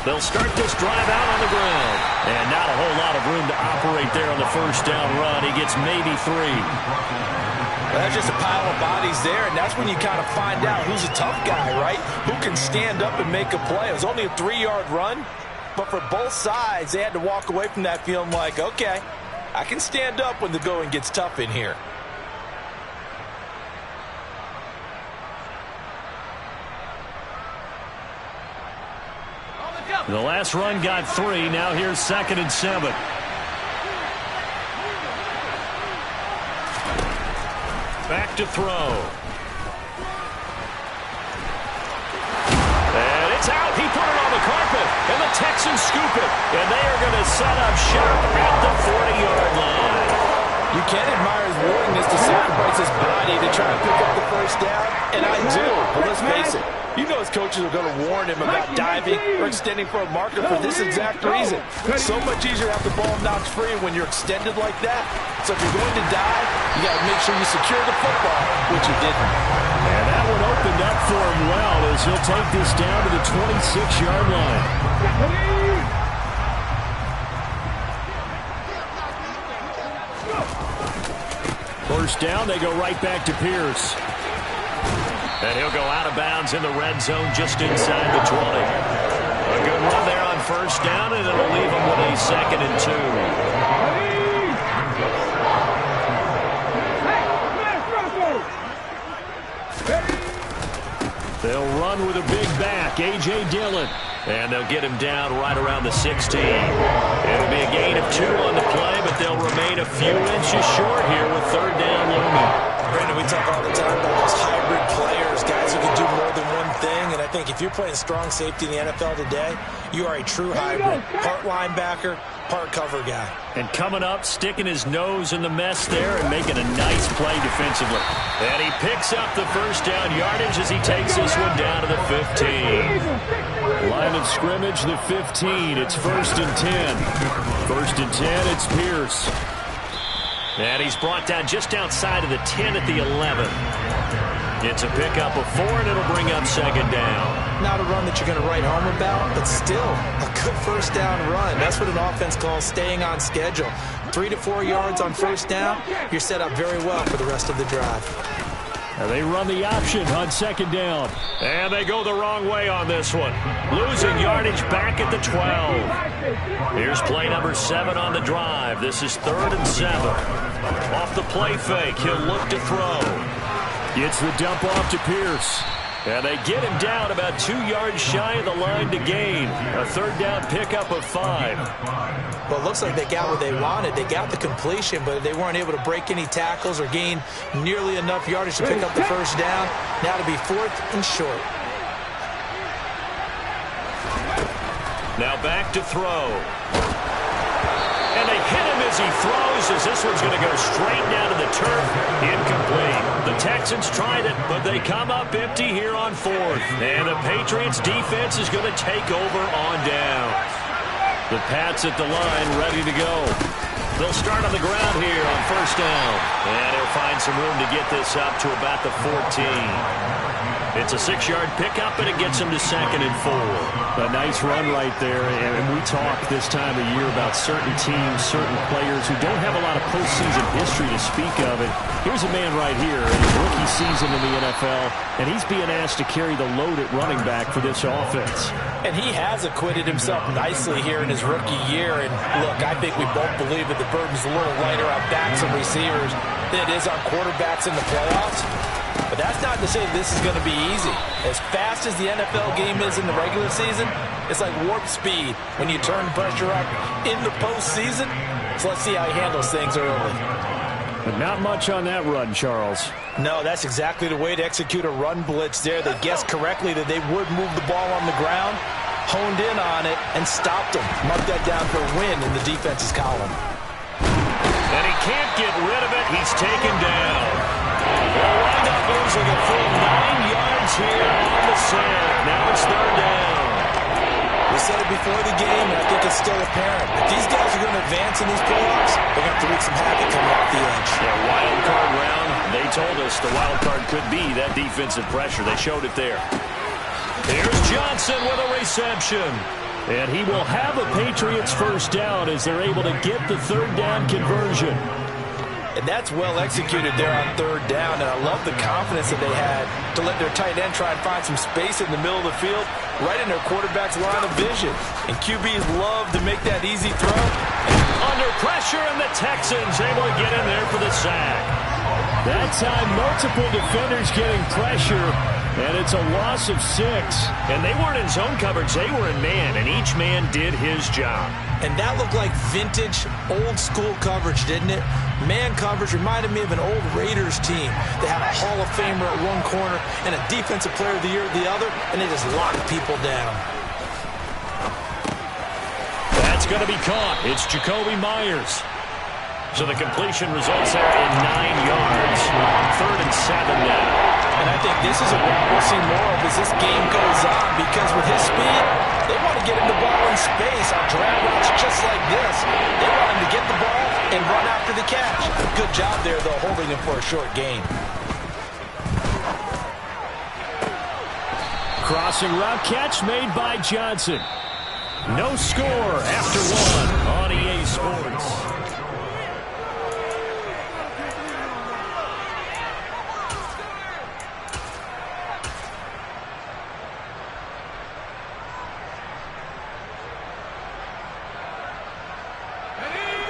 They'll start this drive out on the ground. And not a whole lot of room to operate there on the first down run. He gets maybe 3. Well, that's just a pile of bodies there, and that's when you kind of find out who's a tough guy, right? Who can stand up and make a play. It was only a 3-yard run, but for both sides, they had to walk away from that feeling like, okay, I can stand up when the going gets tough in here. The last run got 3. Now here's 2nd and 7. Back to throw. And it's out. He put it on the carpet. And the Texans scoop it. And they are going to set up shop at the 40-yard line. You can admire his willingness to sacrifice his body to try and pick up the first down. And I do. But let's face it. You know his coaches are going to warn him about diving or extending for a marker for this exact reason. It's so much easier to have the ball knocked free when you're extended like that. So if you're going to dive, you got to make sure you secure the football, which he didn't. And that one opened up for him well as he'll take this down to the 26-yard line. First down, they go right back to Pierce. And he'll go out of bounds in the red zone just inside the 20. A good run there on first down, and it'll leave him with a 2nd and 2. They'll run with a big back, A.J. Dillon. And they'll get him down right around the 16. It'll be a gain of 2 on the play, but they'll remain a few inches short here with 3rd down looming. Brandon, we talk all the time about those hybrid players, guys who can do more than one thing. And I think if you're playing strong safety in the NFL today, you are a true hybrid. Part linebacker, part cover guy. And coming up, sticking his nose in the mess there and making a nice play defensively. And he picks up the first down yardage as he takes this one down to the 15. Line of scrimmage, the 15. It's 1st and 10. 1st and 10, it's Pierce. And he's brought down just outside of the 10 at the 11. It's a pickup of 4, and it'll bring up 2nd down. Not a run that you're going to write home about, but still a good first down run. That's what an offense calls staying on schedule. 3 to 4 yards on first down, you're set up very well for the rest of the drive. And they run the option on 2nd down. And they go the wrong way on this one. Losing yardage back at the 12. Here's play number 7 on the drive. This is 3rd and 7. Off the play fake, he'll look to throw. Gets the dump off to Pierce. And they get him down about 2 yards shy of the line to gain. A 3rd down pickup of 5. Well, it looks like they got what they wanted. They got the completion, but they weren't able to break any tackles or gain nearly enough yardage to pick up the first down. Now to be 4th and short. Now back to throw. And they hit him as he throws, as this one's going to go straight down to the turf. Incomplete. The Texans tried it, but they come up empty here on 4th. And the Patriots defense is going to take over on down. The Pats at the line, ready to go. They'll start on the ground here on first down. And he'll find some room to get this up to about the 14. It's a 6-yard pickup, and it gets him to 2nd and 4. A nice run right there, and we talk this time of year about certain teams, certain players who don't have a lot of postseason history to speak of. And here's a man right here in his rookie season in the NFL, and he's being asked to carry the load at running back for this offense. And he has acquitted himself nicely here in his rookie year. And look, I think we both believe that the burden's a little lighter on backs and receivers than it is on quarterbacks in the playoffs. But that's not to say this is going to be easy. As fast as the NFL game is in the regular season, it's like warp speed when you turn pressure up in the postseason. So let's see how he handles things early. But not much on that run, Charles. No, that's exactly the way to execute a run blitz there. They guessed correctly that they would move the ball on the ground, honed in on it, and stopped them. Mark that down for a win in the defense's column. And he can't get rid of it. He's taken down. They'll wind up losing a full 9 yards here on the sack. Now it's 3rd down. We said it before the game, and I think it's still apparent. If these guys are going to advance in these playoffs, they're going to have to wreak some havoc coming off the edge. Yeah, wild card round. They told us the wild card could be that defensive pressure. They showed it there. Here's Johnson with a reception. And he will have a Patriots first down as they're able to get the third down conversion. And that's well executed there on third down, and I love the confidence that they had to let their tight end try and find some space in the middle of the field, right in their quarterback's line of vision. And QBs love to make that easy throw. Under pressure, and the Texans able to get in there for the sack. That time, multiple defenders getting pressure, and it's a loss of 6. And they weren't in zone coverage, they were in man, and each man did his job. And that looked like vintage, old-school coverage, didn't it? Man coverage reminded me of an old Raiders team. They had a Hall of Famer at one corner and a Defensive Player of the Year at the other, and they just locked people down. That's going to be caught. It's Jacoby Myers. So the completion results there in 9 yards. 3rd and 7 now. And I think this is a route we'll see more of as this game goes on, because with his speed, they want to get him the ball in space on drag routes just like this. They want him to get the ball and run after the catch. Good job there, though, holding him for a short gain. Crossing route catch made by Johnson. No score after 1 on EA Sports.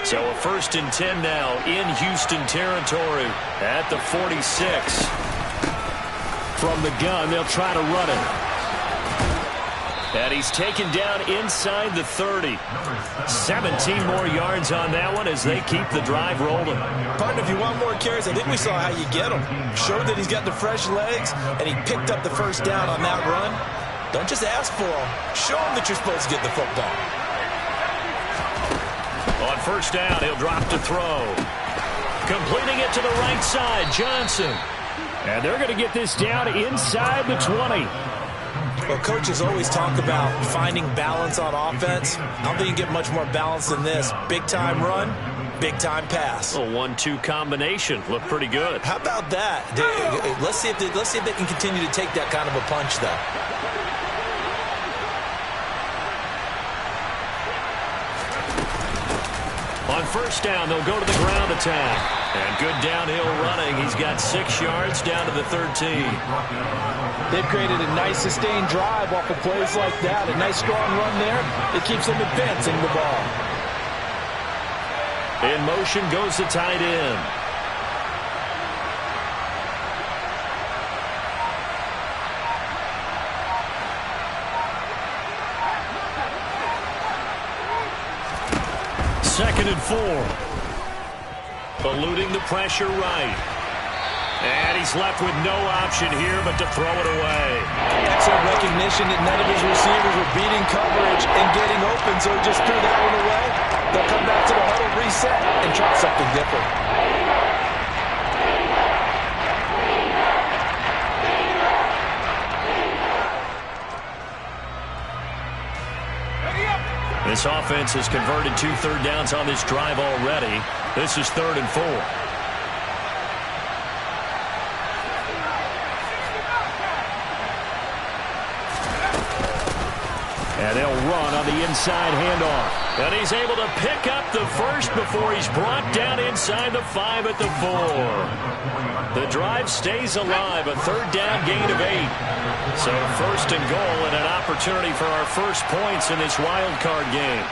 So a 1st and 10 now in Houston territory at the 46. From the gun, they'll try to run it. And he's taken down inside the 30. 17 more yards on that one as they keep the drive rolling. Partner, if you want more carries, I think we saw how you get him. Showed that he's got the fresh legs, and he picked up the first down on that run. Don't just ask for him. Show him that you're supposed to get the football. On 1st down, he'll drop to throw. Completing it to the right side, Johnson. And they're going to get this down inside the 20. Well, coaches always talk about finding balance on offense. I don't think you get much more balance than this. Big-time run, big-time pass. A 1-2 combination. Looked pretty good. How about that? Let's see if they can continue to take that kind of a punch, though. On 1st down, they'll go to the ground attack. And good downhill running. He's got 6 yards down to the 13. They've created a nice sustained drive off of plays like that. A nice strong run there. It keeps them advancing the ball. In motion goes the tight end. Second and 4. Eluding the pressure right. And he's left with no option here but to throw it away. Excellent recognition that none of his receivers were beating coverage and getting open, so he just threw that one away. They'll come back to the huddle, reset, and try something different. This offense has converted 2 third downs on this drive already. This is 3rd and 4. And they'll run on the inside handoff. And he's able to pick up the first before he's brought down inside the 5 at the 4. The drive stays alive, a 3rd down gain of 8. So 1st and goal and an opportunity for our first points in this wild card game.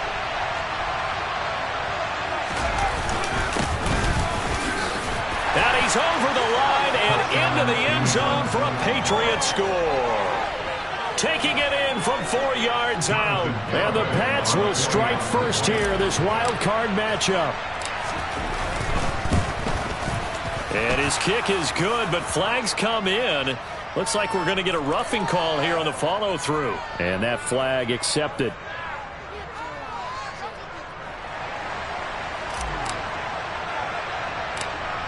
And he's over the line and into the end zone for a Patriot score. Taking it in from 4 yards out. And the Pats will strike first here, this wild card matchup. And his kick is good, but flags come in. Looks like we're going to get a roughing call here on the follow-through. And that flag accepted.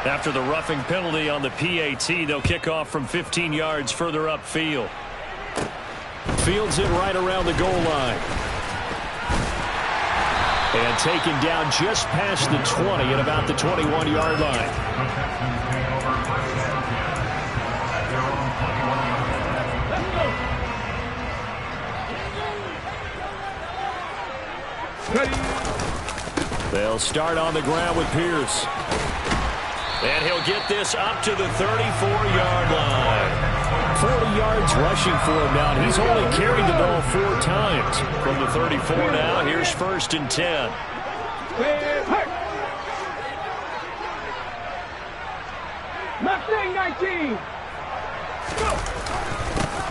After the roughing penalty on the PAT, they'll kick off from 15 yards further upfield. Fields it right around the goal line. And taken down just past the 20 at about the 21-yard line. They'll start on the ground with Pierce. And he'll get this up to the 34-yard line. 40 yards rushing for him now. And he's only carried the ball 4 times. From the 34 now, here's 1st and 10. Mustang 19.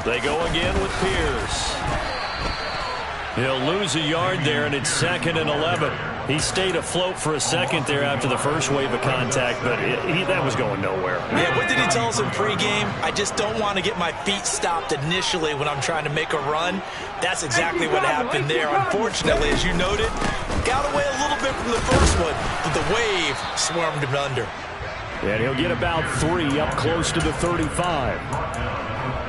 They go again with Pierce. He'll lose a yard there, and it's 2nd and 11. He stayed afloat for a second there after the first wave of contact, but that was going nowhere. Yeah, what did he tell us in pregame? I just don't want to get my feet stopped initially when I'm trying to make a run. That's exactly what happened there. Unfortunately, as you noted, got away a little bit from the first one, but the wave swarmed him under. And he'll get about 3 up close to the 35.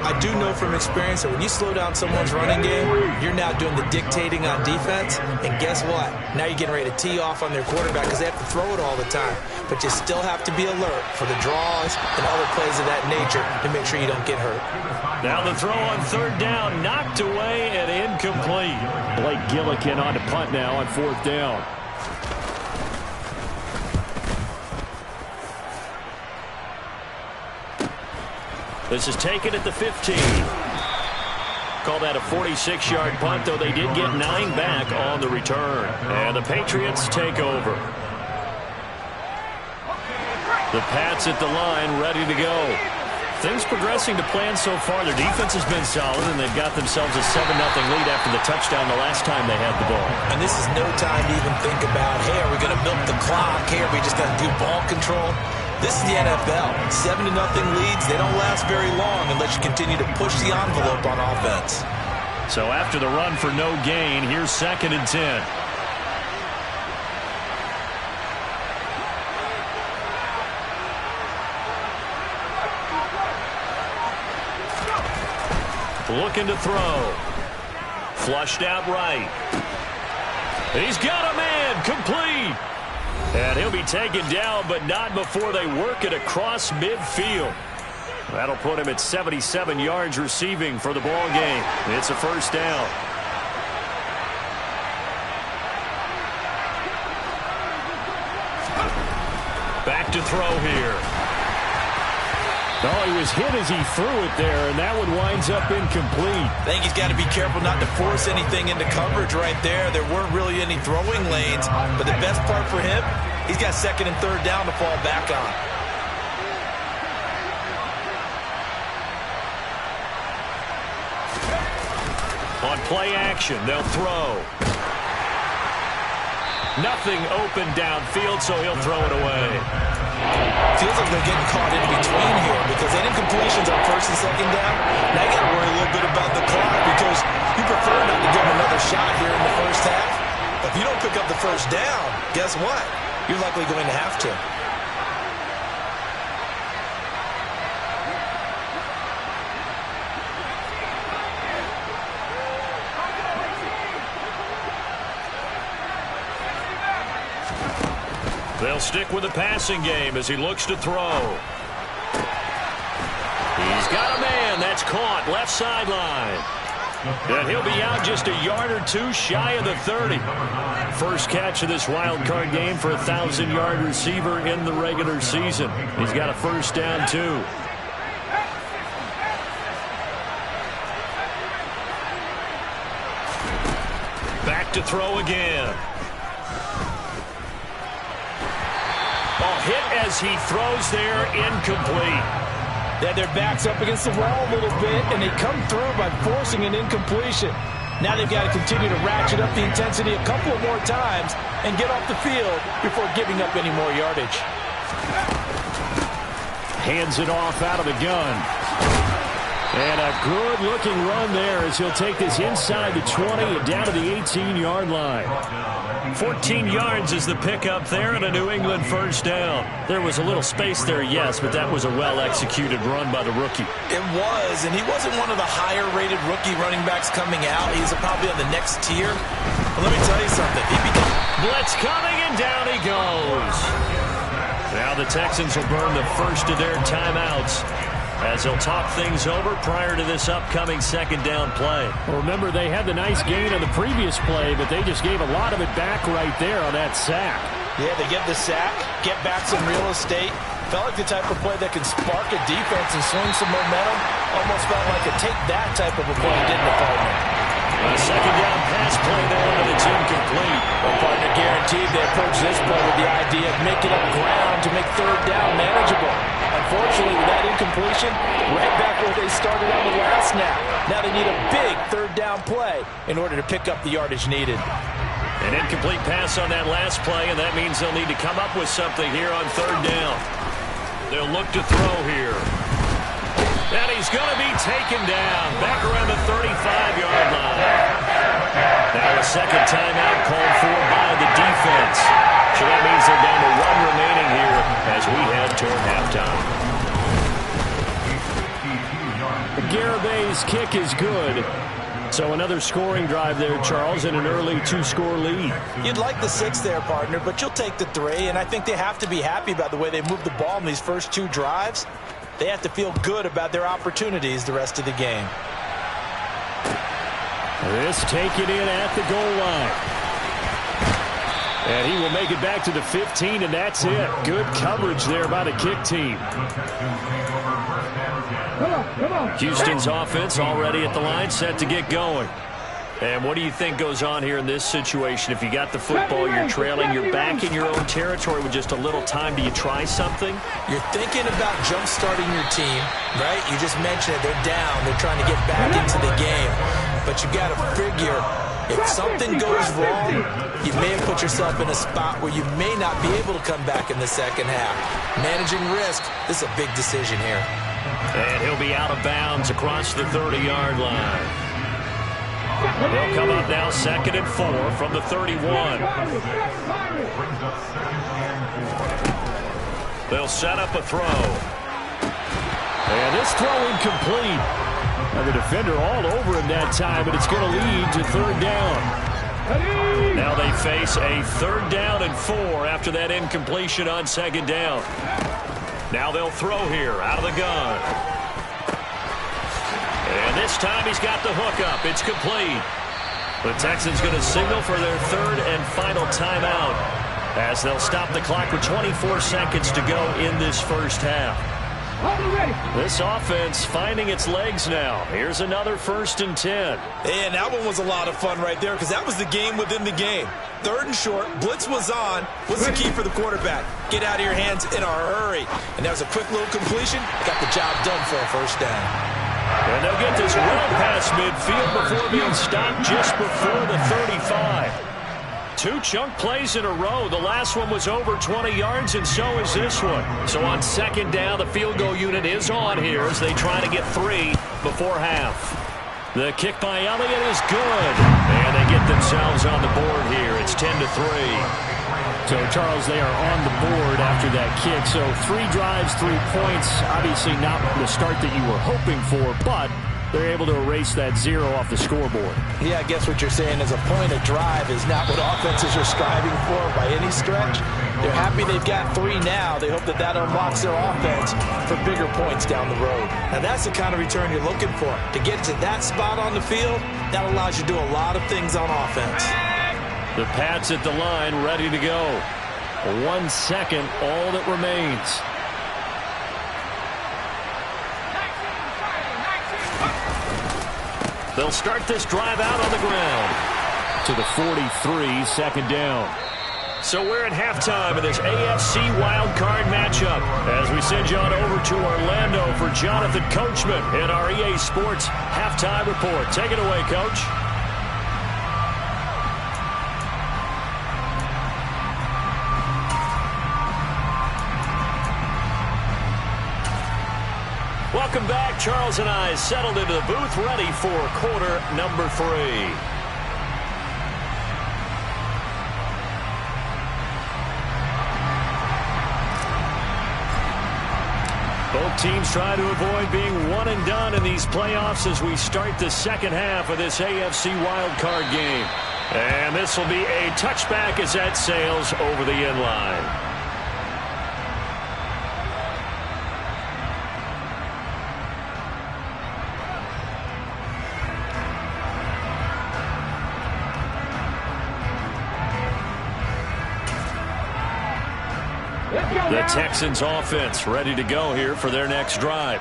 I do know from experience that when you slow down someone's running game, you're now doing the dictating on defense. And guess what? Now you're getting ready to tee off on their quarterback because they have to throw it all the time. But you still have to be alert for the draws and other plays of that nature to make sure you don't get hurt. Now the throw on 3rd down, knocked away and incomplete. Blake Gillikin on to punt now on 4th down. This is taken at the 15. Call that a 46-yard punt, though they did get 9 back on the return. And the Patriots take over. The Pats at the line, ready to go. Things progressing to plan so far. Their defense has been solid, and they've got themselves a 7-0 lead after the touchdown the last time they had the ball. And this is no time to even think about, hey, are we going to milk the clock? Hey, are we just going to do ball control? This is the NFL. 7-0 leads, they don't last very long unless you continue to push the envelope on offense. So after the run for no gain, here's 2nd and 10. Looking to throw. Flushed out right. He's got a man. Complete. And he'll be taken down, but not before they work it across midfield. That'll put him at 77 yards receiving for the ball game. It's a 1st down. Back to throw here. Oh, he was hit as he threw it there, and that one winds up incomplete. I think he's got to be careful not to force anything into coverage right there. There weren't really any throwing lanes, but the best part for him, he's got 2nd and 3rd down to fall back on. On play action, they'll throw. Nothing open downfield, so he'll throw it away. Feels like they're getting caught in between here because any incompletions on 1st and 2nd down, now you got to worry a little bit about the clock because you prefer not to give them another shot here in the 1st half. If you don't pick up the 1st down, guess what? You're likely going to have to. They'll stick with the passing game as he looks to throw. He's got a man. That's caught. Left sideline. And he'll be out just a yard or 2 shy of the 30. First catch of this wild card game for a 1,000-yard receiver in the regular season. He's got a 1st down, too. Back to throw again. Ball hit as he throws there, incomplete. Then their backs up against the wall a little bit, and they come through by forcing an incompletion. Now they've got to continue to ratchet up the intensity a couple of more times and get off the field before giving up any more yardage. Hands it off out of the gun. And a good-looking run there as he'll take this inside the 20 and down to the 18-yard line. 14 yards is the pickup there and a New England 1st down. There was a little space there, yes, but that was a well-executed run by the rookie. It was, and he wasn't one of the higher-rated rookie running backs coming out. He's probably on the next tier. But let me tell you something. Blitz coming, and down he goes. Now the Texans will burn the first of their timeouts. as they'll talk things over prior to this upcoming second down play. Well, remember, they had the nice gain on the previous play, but they just gave a lot of it back right there on that sack. Yeah, they get the sack, get back some real estate. Felt like the type of play that can spark a defense and swing some momentum. Almost felt like a take-that type of a play, didn't it, partner? A second down pass play there, but it's incomplete. Well, partner, guaranteed they approach this play with the idea of making up ground to make third down manageable. Unfortunately, with that incompletion, right back where they started on the last snap. Now they need a big third down play in order to pick up the yardage needed. An incomplete pass on that last play, and that means they'll need to come up with something here on third down. They'll look to throw here. And he's going to be taken down back around the 35-yard line. Now a second timeout called for by the defense. So that means they're down to one remaining here as we head toward halftime. Garabay's kick is good. So another scoring drive there, Charles, and an early two-score lead. You'd like the 6 there, partner, but you'll take the 3, and I think they have to be happy about the way they moved the ball in these first 2 drives. They have to feel good about their opportunities the rest of the game. This taken in at the goal line. And he will make it back to the 15, and that's it. Good coverage there by the kick team. Houston's offense already at the line, set to get going. And what do you think goes on here in this situation? If you got the football, you're trailing, you're back in your own territory with just a little time. Do you try something? You're thinking about jump-starting your team, right? You just mentioned it. They're down. They're trying to get back into the game. But you got to figure, if something goes wrong, you may have put yourself in a spot where you may not be able to come back in the second half. Managing risk, this is a big decision here. And he'll be out of bounds across the 30-yard line. They'll come up now 2nd and 4 from the 31. They'll set up a throw. And this throw incomplete. Now the defender all over him that time, but it's going to lead to third down. Now they face a 3rd down and 4 after that incompletion on 2nd down. Now they'll throw here out of the gun. And this time he's got the hook up. It's complete. The Texans going to signal for their 3rd and final timeout as they'll stop the clock with 24 seconds to go in this first half. This offense finding its legs now. Here's another 1st and 10. And that one was a lot of fun right there because that was the game within the game. 3rd and short, blitz was on. What's the key for the quarterback? Get out of your hands in a hurry. And that was a quick little completion. Got the job done for a 1st down. And they'll get this run past midfield before being stopped just before the 35. 2 chunk plays in a row. The last one was over 20 yards, and so is this one. So on 2nd down, the field goal unit is on here as they try to get 3 before half. The kick by Elliott is good. And they get themselves on the board here. It's 10-3. So, Charles, they are on the board after that kick. So 3 drives, 3 points. Obviously not the start that you were hoping for, but they're able to erase that 0 off the scoreboard. Yeah, I guess what you're saying is a point of drive is not what offenses are striving for by any stretch. They're happy they've got 3 now. They hope that that unlocks their offense for bigger points down the road. Now, that's the kind of return you're looking for. To get to that spot on the field, that allows you to do a lot of things on offense. The Pats at the line, ready to go. 1 second, all that remains. They'll start this drive out on the ground. To the 43, 2nd down. So we're at halftime of this AFC wildcard matchup as we send you on over to Orlando for Jonathan Coachman in our EA Sports halftime report. Take it away, Coach. Welcome back. Charles and I settled into the booth, ready for quarter number 3. Both teams try to avoid being one and done in these playoffs as we start the second half of this AFC wildcard game. And this will be a touchback as that sails over the end line. The Texans offense ready to go here for their next drive.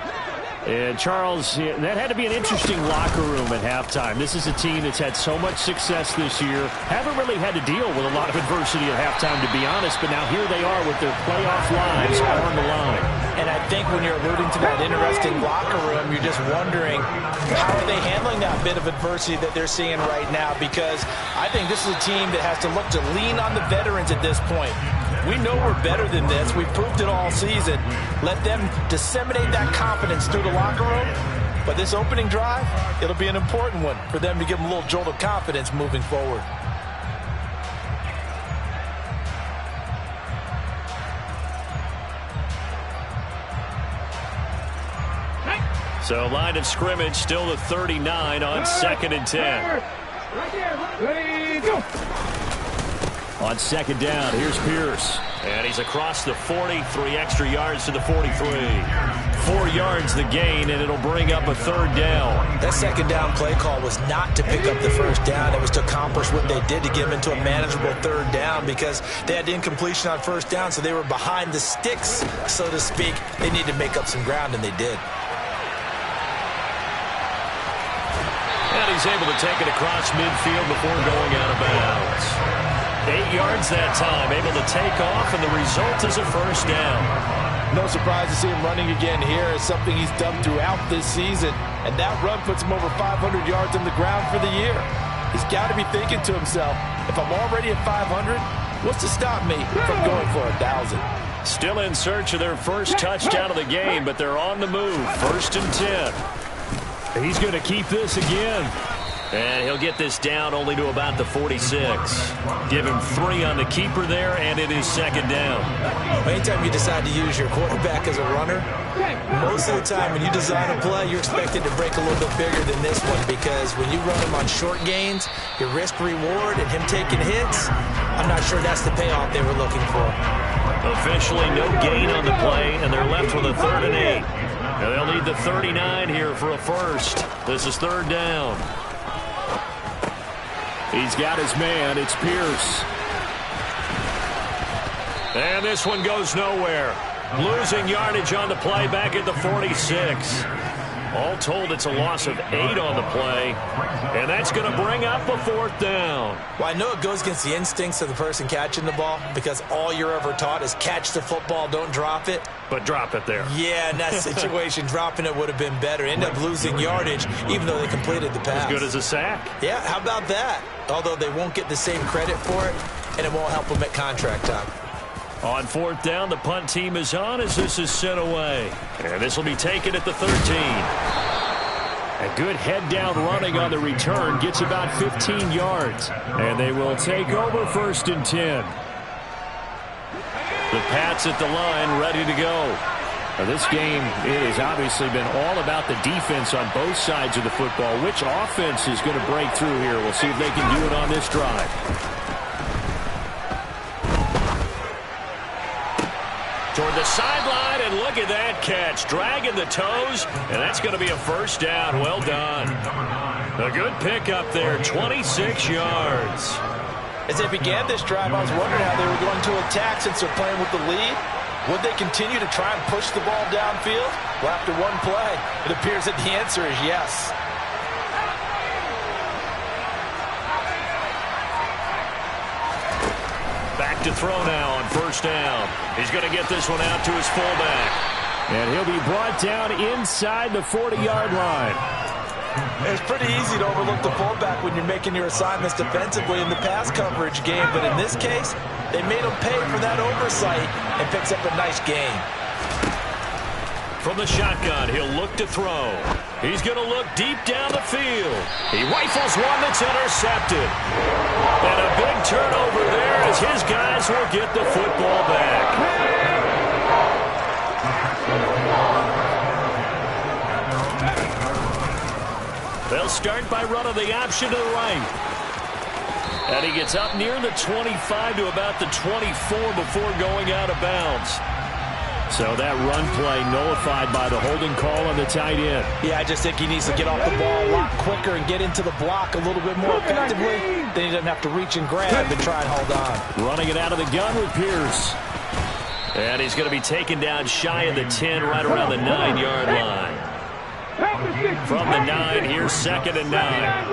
And Charles, that had to be an interesting locker room at halftime. This is a team that's had so much success this year. Haven't really had to deal with a lot of adversity at halftime, to be honest. But now here they are with their playoff lives on the line. And I think when you're alluding to that interesting locker room, you're just wondering how are they handling that bit of adversity that they're seeing right now? Because I think this is a team that has to look to lean on the veterans at this point. We know we're better than this. We've proved it all season. Let them disseminate that confidence through the locker room. But this opening drive, it'll be an important one for them to give them a little jolt of confidence moving forward. So line of scrimmage still the 39 on 2nd and 10. Right there. Ready, go. On 2nd down, here's Pierce. And he's across the 40, 3 extra yards to the 43. 4 yards the gain, and it'll bring up a 3rd down. That 2nd down play call was not to pick up the 1st down. It was to accomplish what they did to get them into a manageable 3rd down because they had incompletion on 1st down, so they were behind the sticks, so to speak. They needed to make up some ground, and they did. And he's able to take it across midfield before going out of bounds. 8 yards that time, able to take off, and the result is a 1st down. No surprise to see him running again here. It's something he's done throughout this season, and that run puts him over 500 yards on the ground for the year. He's got to be thinking to himself, if I'm already at 500, what's to stop me from going for 1,000? Still in search of their first touchdown of the game, but they're on the move. 1st and 10. He's going to keep this again. And he'll get this down only to about the 46. Give him 3 on the keeper there, and it is 2nd down. Anytime you decide to use your quarterback as a runner, most of the time when you design a play, you're expected to break a little bit bigger than this one because when you run him on short gains, your risk-reward and him taking hits, I'm not sure that's the payoff they were looking for. Officially no gain on the play, and they're left with a 3rd and 8. Now they'll need the 39 here for a 1st. This is 3rd down. He's got his man. It's Pierce. And this one goes nowhere. Losing yardage on the play back at the 46. All told, it's a loss of 8 on the play. And that's going to bring up a 4th down. Well, I know it goes against the instincts of the person catching the ball because all you're ever taught is catch the football, don't drop it. But drop it there. Yeah, in that situation, dropping it would have been better. End up losing yardage, even though they completed the pass. As good as a sack. Yeah, how about that? Although they won't get the same credit for it, and it won't help them at contract time. On 4th down, the punt team is on as this is sent away. And this will be taken at the 13. A good head-down running on the return. Gets about 15 yards. And they will take over 1st and 10. The Pats at the line, ready to go. Now, this game has obviously been all about the defense on both sides of the football. Which offense is going to break through here? We'll see if they can do it on this drive. Toward the sideline, and look at that catch. Dragging the toes, and that's going to be a 1st down. Well done. A good pickup there, 26 yards. As they began this drive, I was wondering how they were going to attack since they're playing with the lead. Would they continue to try and push the ball downfield? Well, after one play, it appears that the answer is yes. Back to throw now on 1st down. He's going to get this one out to his fullback. And he'll be brought down inside the 40-yard line. It's pretty easy to overlook the fullback when you're making your assignments defensively in the pass coverage game, but in this case, they made him pay for that oversight and picks up a nice gain. From the shotgun, he'll look to throw. He's going to look deep down the field. He rifles one that's intercepted. And a big turnover there as his guys will get the football back. They'll start by running the option to the right. And he gets up near the 25 to about the 24 before going out of bounds. So that run play nullified by the holding call on the tight end. Yeah, I just think he needs to get off the ball a lot quicker and get into the block a little bit more effectively. Then he doesn't have to reach and grab and try and hold on. Running it out of the gun with Pierce. And he's going to be taken down shy of the 10, right around the 9-yard line. From the 9, here's 2nd and 9.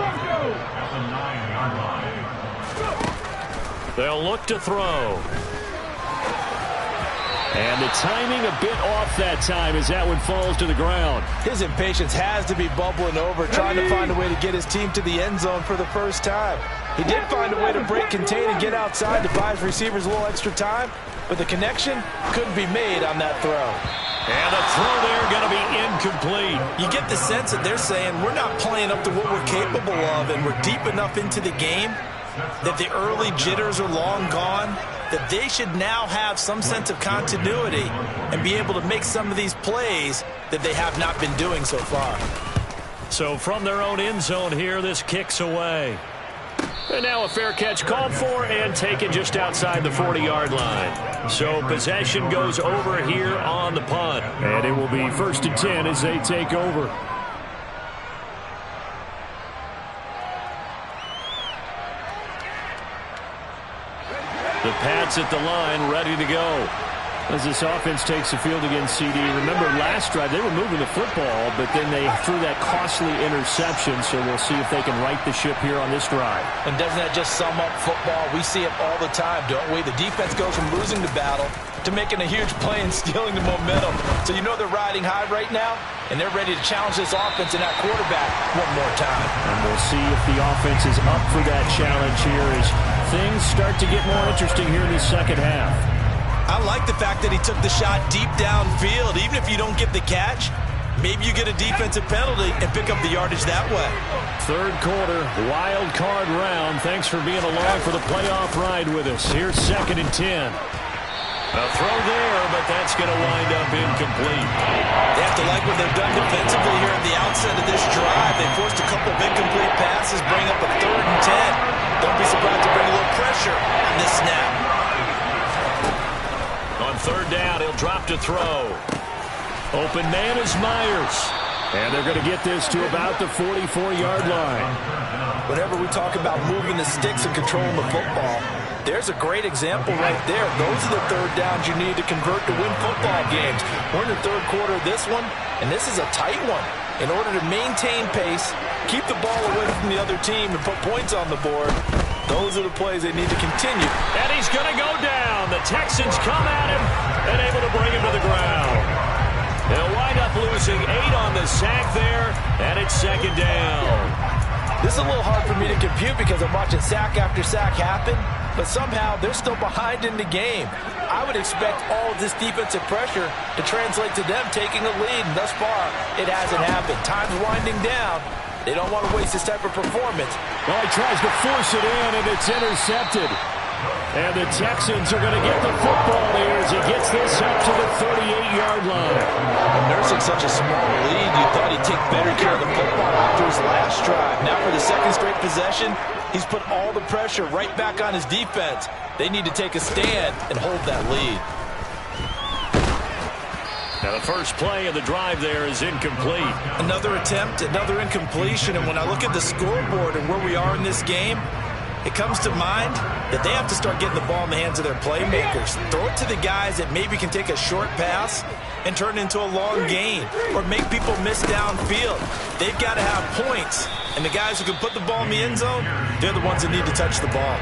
They'll look to throw. And the timing a bit off that time as that one falls to the ground. His impatience has to be bubbling over, trying to find a way to get his team to the end zone for the first time. He did find a way to break contain and get outside to buy his receivers a little extra time, but the connection couldn't be made on that throw. And the throw there going to be incomplete. You get the sense that they're saying we're not playing up to what we're capable of, and we're deep enough into the game that the early jitters are long gone, that they should now have some sense of continuity and be able to make some of these plays that they have not been doing so far. So from their own end zone here, this kicks away. And now a fair catch called for and taken just outside the 40-yard line. So possession goes over here on the punt. And it will be 1st and 10 as they take over. The Pats at the line, ready to go. As this offense takes the field against CD. Remember last drive they were moving the football, but then they threw that costly interception, so we'll see if they can right the ship here on this drive. And doesn't that just sum up football? We see it all the time, don't we? The defense goes from losing the battle to making a huge play and stealing the momentum. So you know they're riding high right now, and they're ready to challenge this offense and that quarterback one more time. And we'll see if the offense is up for that challenge here as things start to get more interesting here in the second half. I like the fact that he took the shot deep downfield. Even if you don't get the catch, maybe you get a defensive penalty and pick up the yardage that way. Third quarter, wild card round. Thanks for being along for the playoff ride with us. Here's 2nd and 10. A throw there, but that's going to wind up incomplete. They have to like what they've done defensively here at the outset of this drive. They forced a couple of incomplete passes, bring up a 3rd and 10. Don't be surprised to bring a little pressure on this snap. On 3rd down, he'll drop to throw. Open man is Myers. And they're going to get this to about the 44-yard line. Whenever we talk about moving the sticks and controlling the football, there's a great example right there. Those are the 3rd downs you need to convert to win football games. We're in the 3rd quarter of this one, and this is a tight one. In order to maintain pace, keep the ball away from the other team, and put points on the board, those are the plays they need to continue. And he's going to go down. The Texans come at him and able to bring him to the ground. They'll wind up losing 8 on the sack there, and it's 2nd down. This is a little hard for me to compute because I'm watching sack after sack happen, but somehow they're still behind in the game. I would expect all of this defensive pressure to translate to them taking a lead, and thus far, it hasn't happened. Time's winding down. They don't want to waste this type of performance. Well, he tries to force it in, and it's intercepted. And the Texans are going to get the football here as he gets this up to the 38-yard line. Nursing such a small lead, you thought he'd take better care of the football after his last drive. Now for the 2nd straight possession, he's put all the pressure right back on his defense. They need to take a stand and hold that lead. Now the first play of the drive there is incomplete. Another attempt, another incompletion, and when I look at the scoreboard and where we are in this game, it comes to mind that they have to start getting the ball in the hands of their playmakers. Throw it to the guys that maybe can take a short pass and turn it into a long gain or make people miss downfield. They've got to have points, and the guys who can put the ball in the end zone, they're the ones that need to touch the ball.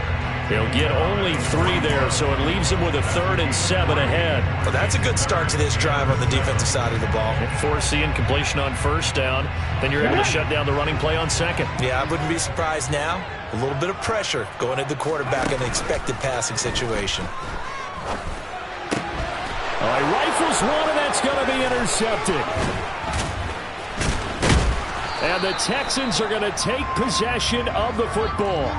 He'll get only 3 there, so it leaves him with a 3rd and 7 ahead. Well, that's a good start to this drive on the defensive side of the ball. Force the incompletion on 1st down, then you're able to shut down the running play on 2nd. Yeah, I wouldn't be surprised now. A little bit of pressure going at the quarterback in an expected passing situation. He rifles one, and that's going to be intercepted. And the Texans are going to take possession of the football.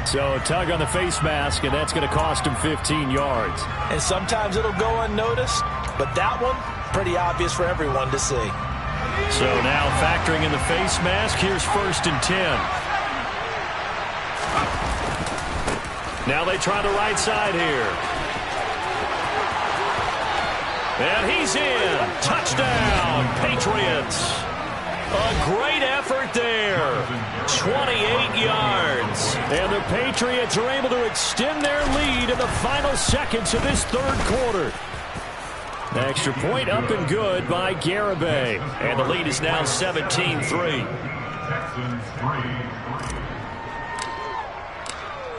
So tug on the face mask, and that's going to cost him 15 yards. And sometimes it'll go unnoticed, but that one, pretty obvious for everyone to see. So now factoring in the face mask, here's 1st and 10. Now they try the right side here. And he's in. Touchdown, Patriots. A great effort there. 28 yards. And the Patriots are able to extend their lead in the final seconds of this third quarter. Extra point up and good by Garibay. And the lead is now 17-3.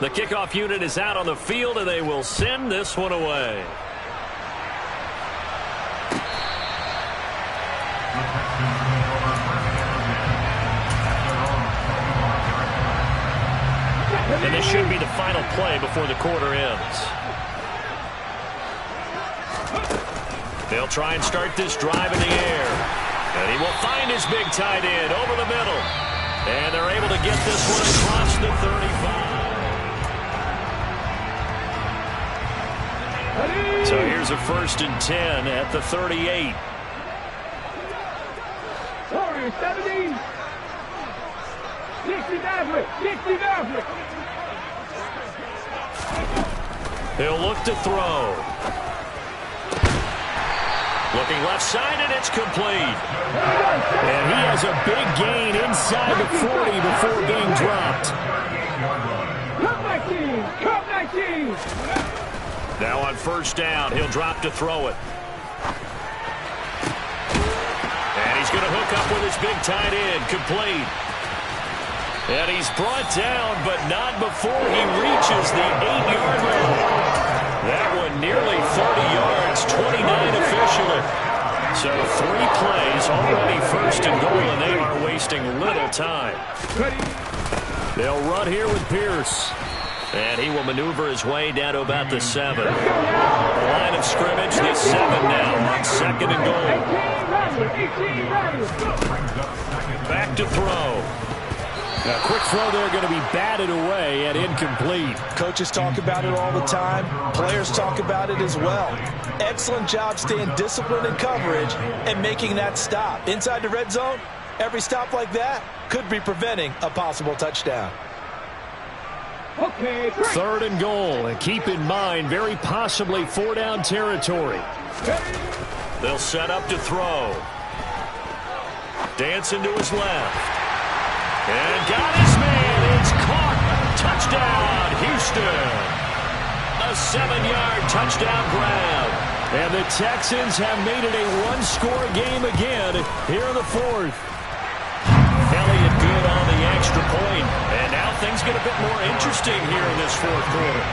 The kickoff unit is out on the field, and they will send this one away. And this should be the final play before the quarter ends. They'll try and start this drive in the air. And he will find his big tight end over the middle. And they're able to get this one across the 35. So here's a 1st and 10 at the 38. 70. 60. He'll look to throw. Looking left side, and it's complete. And he has a big gain inside the 40 before being dropped. Cup 19. Now on 1st down, he'll drop to throw it. And he's going to hook up with his big tight end, complete. And he's brought down, but not before he reaches the 8-yard line. That one nearly 30 yards, 29 officially. So 3 plays, already 1st and goal, and they are wasting little time. They'll run here with Pierce. And he will maneuver his way down to about the 7. The line of scrimmage, the 7 now on 2nd and goal. Back to throw. A quick throw there, going to be batted away and incomplete. Coaches talk about it all the time. Players talk about it as well. Excellent job staying disciplined in coverage and making that stop. Inside the red zone, every stop like that could be preventing a possible touchdown. Okay, 3rd and goal, and keep in mind, very possibly 4-down territory. They'll set up to throw. Dancing to his left. And got his man. It's caught. Touchdown, Houston. A 7-yard touchdown grab. And the Texans have made it a 1-score game again here in the 4th. Elliott good on the extra point. And now things get a bit more interesting here in this 4th quarter.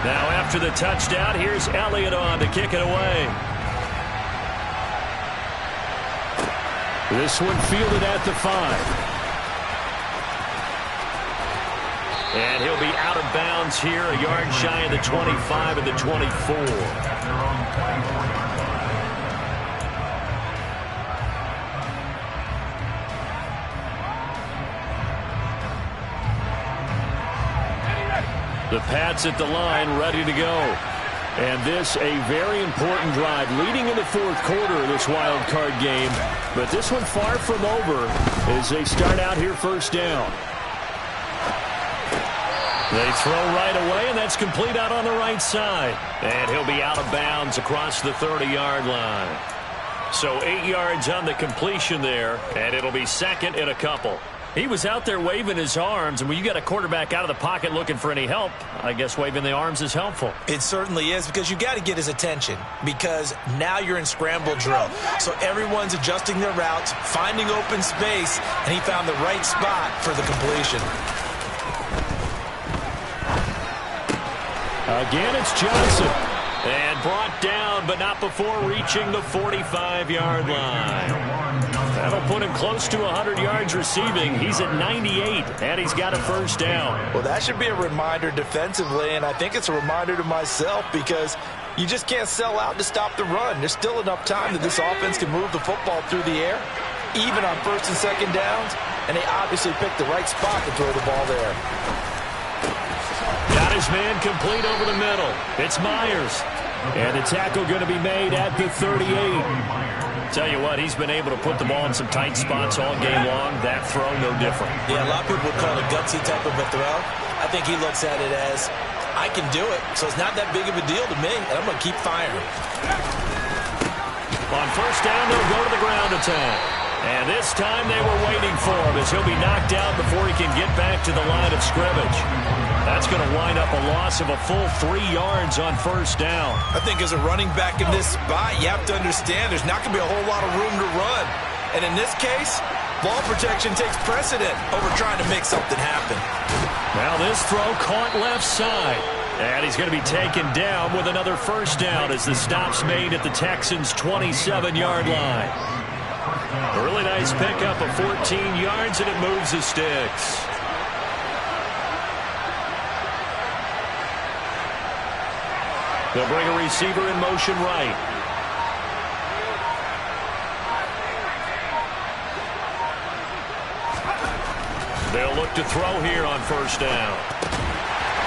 Now after the touchdown, here's Elliott on to kick it away. This one fielded at the 5. And he'll be out of bounds here, a yard shy of the 25 and the 24. The Pats at the line, ready to go. And this a very important drive leading in the 4th quarter of this wild card game. But this one far from over as they start out here 1st down. They throw right away, and that's complete out on the right side. And he'll be out of bounds across the 30-yard line. So 8 yards on the completion there, and it'll be 2nd and a couple. He was out there waving his arms, and when you got a quarterback out of the pocket looking for any help, I guess waving the arms is helpful. It certainly is, because you got to get his attention, because now you're in scramble drill. So everyone's adjusting their routes, finding open space, and he found the right spot for the completion. Again, it's Johnson. And brought down, but not before reaching the 45-yard line. That'll put him close to 100 yards receiving. He's at 98, and he's got a 1st down. Well, that should be a reminder defensively, and I think it's a reminder to myself, because you just can't sell out to stop the run. There's still enough time that this offense can move the football through the air, even on 1st and 2nd downs, and they obviously picked the right spot to throw the ball there. Got his man complete over the middle. It's Myers. And the tackle going to be made at the 38. Tell you what, he's been able to put the ball in some tight spots all game long. That throw, no different. Yeah, a lot of people would call it a gutsy type of a throw. I think he looks at it as, I can do it, so it's not that big of a deal to me, and I'm going to keep firing. On first down, they'll go to the ground attack. And this time they were waiting for him as he'll be knocked out before he can get back to the line of scrimmage. That's going to wind up a loss of a full 3 yards on first down. I think as a running back in this spot, you have to understand there's not going to be a whole lot of room to run. And in this case, ball protection takes precedent over trying to make something happen. Now this throw caught left side. And he's going to be taken down with another first down as the stop's made at the Texans' 27-yard line. A really nice pickup of 14 yards, and it moves the sticks. They'll bring a receiver in motion right. They'll look to throw here on first down.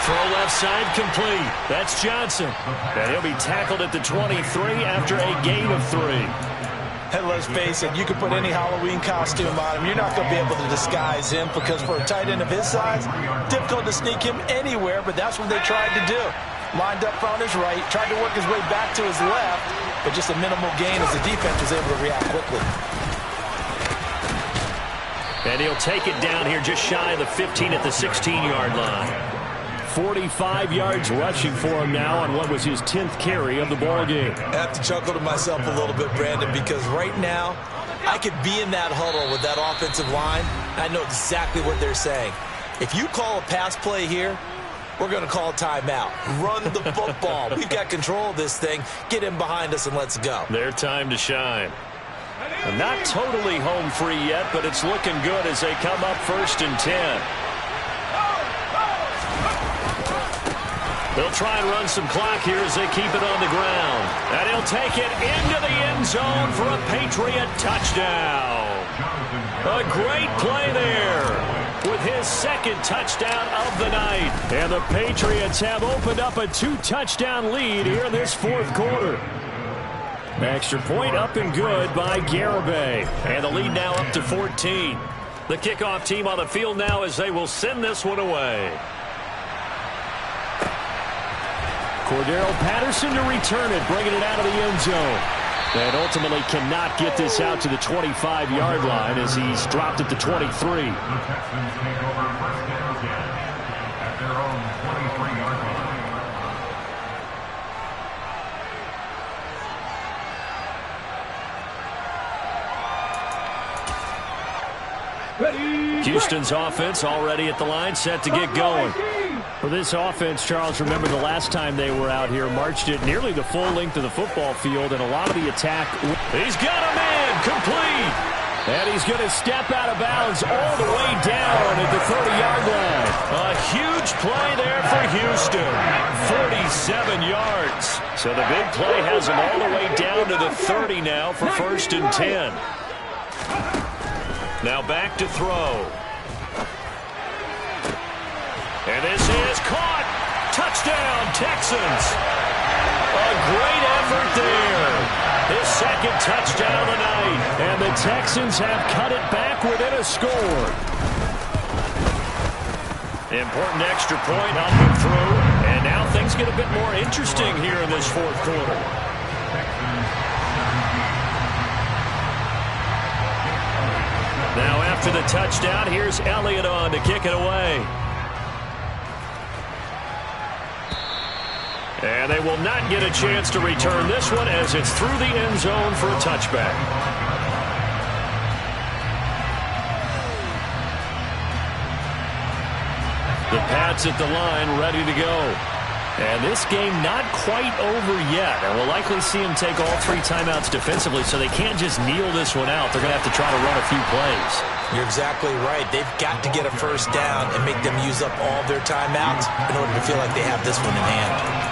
Throw left side complete. That's Johnson. And he'll be tackled at the 23 after a gain of 3. And let's face it, you can put any Halloween costume on him. You're not going to be able to disguise him because for a tight end of his size, difficult to sneak him anywhere, but that's what they tried to do. Lined up on his right, tried to work his way back to his left, but just a minimal gain as the defense was able to react quickly. And he'll take it down here just shy of the 15 at the 16-yard line. 45 yards rushing for him now on what was his 10th carry of the ball game. I have to chuckle to myself a little bit, Brandon, because right now I could be in that huddle with that offensive line. I know exactly what they're saying. If you call a pass play here, we're going to call a timeout. Run the football. We've got control of this thing. Get in behind us and let's go. Their time to shine. And not totally home free yet, but it's looking good as they come up 1st and 10. They'll try and run some clock here as they keep it on the ground. And he'll take it into the end zone for a Patriot touchdown. A great play there with his 2nd touchdown of the night. And the Patriots have opened up a 2-touchdown lead here in this 4th quarter. Extra point up and good by Garibay. And the lead now up to 14. The kickoff team on the field now as they will send this one away. Cordero Patterson to return it, bringing it out of the end zone. And ultimately cannot get this out to the 25-yard line as he's dropped at the 23. Houston's offense already at the line, set to get going. For this offense, Charles, remember the last time they were out here, marched it nearly the full length of the football field, and a lot of the attack. He's got a man, complete. And he's going to step out of bounds all the way down at the 30-yard line. A huge play there for Houston. 47 yards. So the big play has him all the way down to the 30 now for 1st and 10. Now back to throw. And this is caught. Touchdown, Texans. A great effort there. His 2nd touchdown of the night. And the Texans have cut it back within a score. Important extra point up and through. And now things get a bit more interesting here in this 4th quarter. Now after the touchdown, here's Elliott on to kick it away. And they will not get a chance to return this one as it's through the end zone for a touchback. The Pats at the line ready to go. And this game not quite over yet. And we'll likely see him take all 3 timeouts defensively, so they can't just kneel this one out. They're going to have to try to run a few plays. You're exactly right. They've got to get a first down and make them use up all their timeouts in order to feel like they have this one in hand.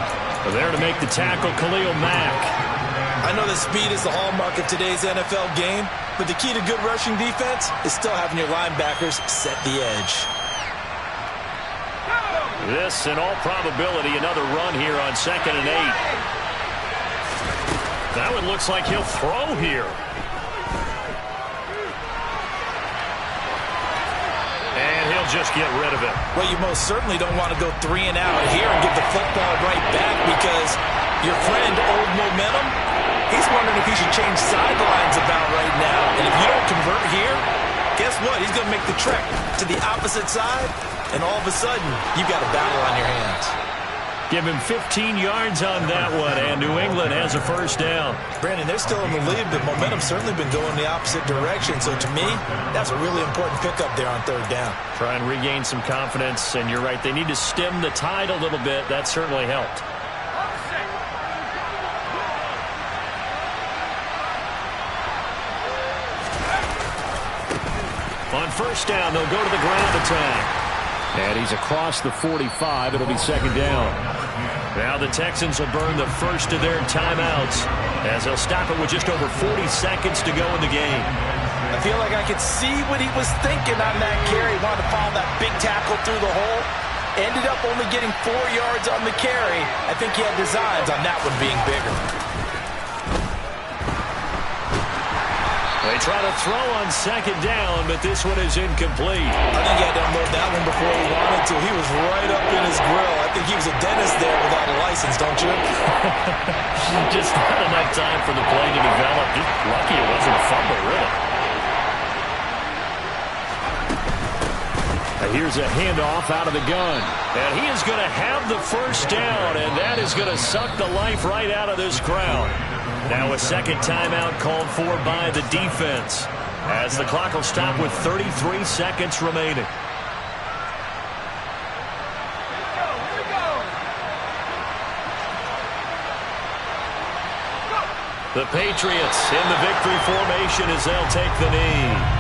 There to make the tackle, Khalil Mack. I know that speed is the hallmark of today's NFL game, but the key to good rushing defense is still having your linebackers set the edge. This, in all probability, another run here on 2nd and 8. That one looks like he'll throw here. And he'll they'll just get rid of it. Well, you most certainly don't want to go 3 and out here and give the football right back because your friend, old momentum, he's wondering if he should change sidelines about right now. And if you don't convert here, guess what? He's going to make the trek to the opposite side, and all of a sudden, you've got a battle on your hands. Give him 15 yards on that one, and New England has a first down. Brandon, they're still in the lead, but momentum's certainly been going the opposite direction. So to me, that's a really important pickup there on 3rd down. Try and regain some confidence, and you're right. They need to stem the tide a little bit. That certainly helped. On first down, they'll go to the ground attack. And he's across the 45. It'll be 2nd down. Now the Texans will burn the first of their timeouts as they'll stop it with just over 40 seconds to go in the game. I feel like I could see what he was thinking on that carry. He wanted to follow that big tackle through the hole. Ended up only getting 4 yards on the carry. I think he had designs on that one being bigger. They try to throw on 2nd down, but this one is incomplete. I think he had to unload that one before he wanted to. He was right up in his grill. I think he was a dentist there without a license, don't you? Just not enough time for the play to develop. Just lucky it wasn't a fumble, really. And here's a handoff out of the gun. And he is going to have the first down, and that is going to suck the life right out of this crowd. Now a 2nd timeout called for by the defense as the clock will stop with 33 seconds remaining. The Patriots in the victory formation as they'll take the knee.